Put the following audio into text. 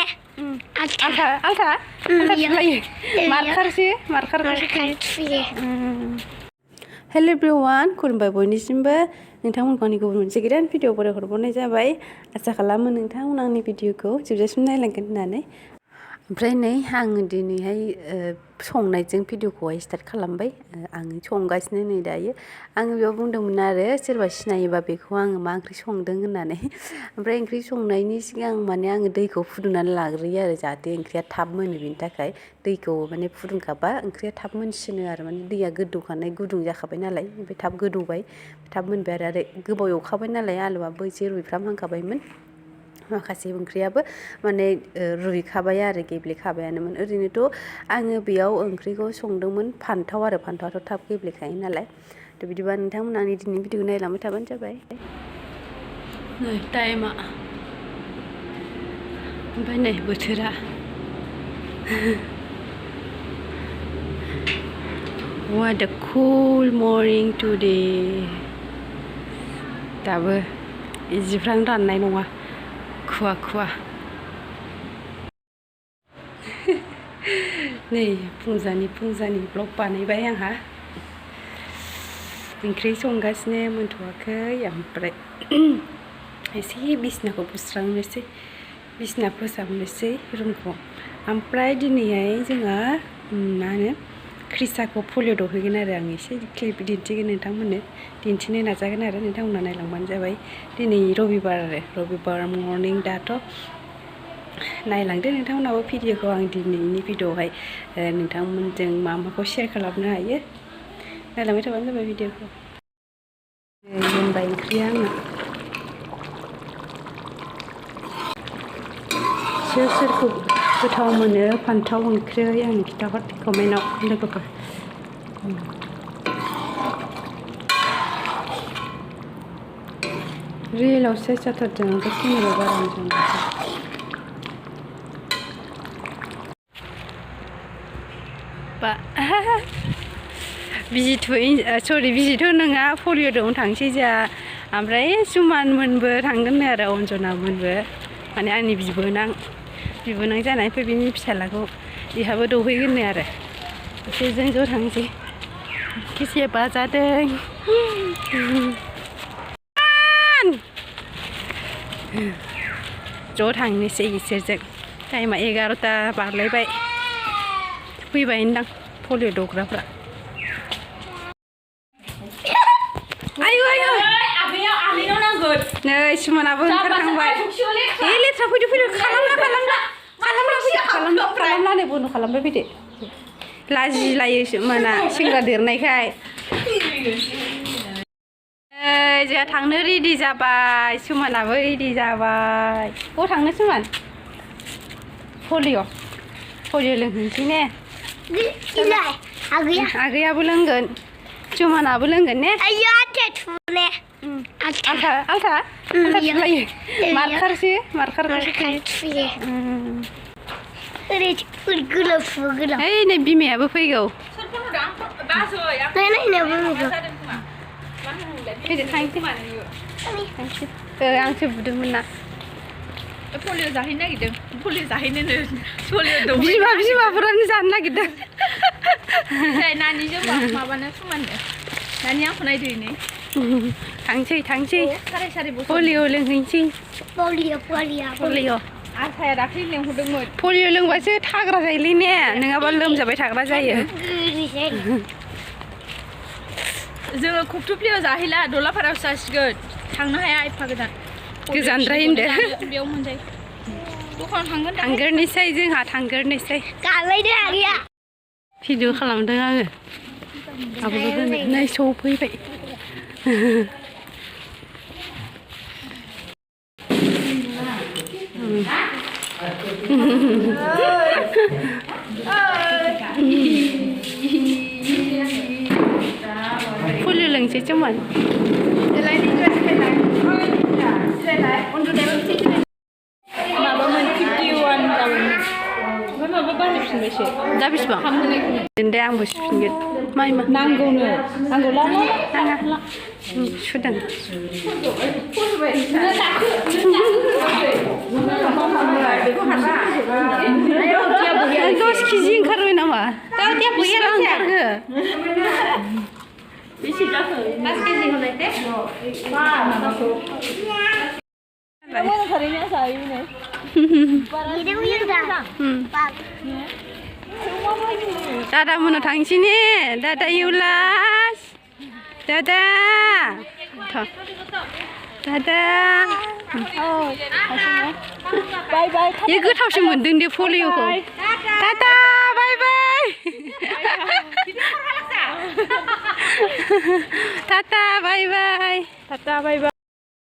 Alta lagi marker Hello everyone खुलुमबाय बयनिसिमबो नोंथांमोनखौ आंनि गुबुन मोनसे गोदान भिडिअ हरबावनाय जाबाय आसा खालामो नोंथांमोन आंनि भिडिअखौ जोबजासिम नायलांगोन होननानै ओमफ्राय नै आं दिनैहाय संनायजों भिडिअखौहाय स्टार्ट खालामबाय आं संगासिनो नै दायो आं बेयाव बुंदोंमोन आरो सोरबा सिनायोबा बेखौ आं मा ओंख्रि संदों होननानै ओमफ्राय ओंख्रि संनायनि सिगां माने आं दैखौ फुदुंनानै लाग्रोयो आरो जाहाथे ओंख्रिया थाब मोनो बेनि थाखाय दैखौ माने फुदुंखाबा ओंख्रिया थाब मोनसिनो आरो माने दैया गोदौखानाय गुदुं जाखाबाय नालाय ओमफ्राय थाब गोदौबाय थाब मोनबाय आरो गोबाव एवखाबाय नालाय आलुआबो एसे रुइफ्रामहांखाबायमोन माखासे ओंख्रियाबो माने रुइखाबाय आरो गेब्लेखाबायानोमोन ओरैनोथ' आङो बेयाव ओंख्रिखौ संदोंमोन फान्थाव आरो फान्थावाथ' थाब गेब्लेखायो नालाय थ' बिदिबा नोंथांमोना आंनि दिनैनि भिडिअखौ नायलांबाय थाबानो जाबाय नै टाइमा ओमफ्राय नै बोथोरा What a cool morning today दाबो जिफ्रानो राननाय नङा खुवा खुवा नै फुंजानि ब्लग बानायबाय आंहा ओंख्रि संगासिनो मोनथ'वाखै ओमफ्राय एसे बिसनाखौ बुस्रांनोसै बिसना फोसाबनोसै रुमखौ ओमफ्राय दिनैहाय जोंहा मा होनो क्रिसाखौ पलिअ दौहैगोन आरो आं एसे क्लिप दिन्थिगोन नोंथांमोननो दिन्थिनो नाजागोन आरो नोंथांमोना नायलांबानो जाबाय दिनै रबिबार मर्निं दाथ' नायलांदो नोंथांमोनाबो भिडिअखौ आं दिनैनि भिडिअआवहाय नोंथांमोनजों माखौ शेयार खालामनो हायो नायलांबाय थाबानो जाबाय भिडिअखौ मोनबाय ओंख्रिया आंना सोरखौ गोथाव मोनो फान्थाव ओंख्रि आंनो खिन्थाहर कमेन्टआव लोगोफोर रियेलाव साइज जाथारदों ओमफ्राय केमेरायाव बारा मोजां बिजिथ' नङा पलिअ दौनो थांसै जोंहा ओमफ्राय सुमानमोनबो थांगोन आरो अन्जनामोनबो माने आंनि बिबोनां जानाय ओमफ्राय बिनि फिसालाखौ बेहाबो दौहैगोननो आरो एसे जों ज' थांसै किसे बाजादों ज' थांनोसै इसोरजों टाइमा 11ता बारलायबाय फैबाय होनदां पलिअ दौग्राफ्रा नै सुमनाबो ओंखारखांबाय लेथ्रा फैदो खालामला नै बन्द' खालामबाय फैदो लाजिलायो सुमना सेंग्रा देरनायखाय जोंहा थांनो रेडि जाबाय सुमनाबो रेडि जाबाय बबाव थांनो सुमन पलिअ लोंहैनोसै ने आगैयाबो लोंगोन सुमनाबो लोंगोन ने आलथा थुलायो मार्कार ओइ नै बिमायाबो फैगौ फैदो थांसै आंसो बुदोंमोन ना पलिअ जाहैनो नागिरदों बिमाफोरानो जानो नागिरदों नानिजों माबानो समाननो नानि आंखौ नायदो नै थांसै साराय पलिअ लोंहैनोसै पलिअ आसाया दाख्लै लेंहरदोंमोन पलिअ लोंबासो थाग्रा जायोलै ने नङाबा लोमजाबाय थाग्रा जायो जोङो कक्टुपलियाव जाहैला दलापारायावसो जासिगोन थांनो हाया एफा गोजानद्राय होनदो बेयाव मोनजायो दखानाव थांगोरनोसै जोंहा गालायदो आगैया भिडिअ खालामदों आङो आबोल नै सफैबाय पलिअ लोंसै सुमन माबामोन 51 जाबायमोन ओमफ्राय माबा बारायफिनबायसो दा बेसेबां दे आंबो सुफिनगोन मा नांगौ ला सुदों 5 केजि होलायते Mana caranya saya ini? Ini udah. 다다 문어 당신이 다다 유라스 다다 다다 Bye bye. 얘 그탑시 문등대 폴리오고 다다 바이바이 다다 바이바이 Tata bye bye.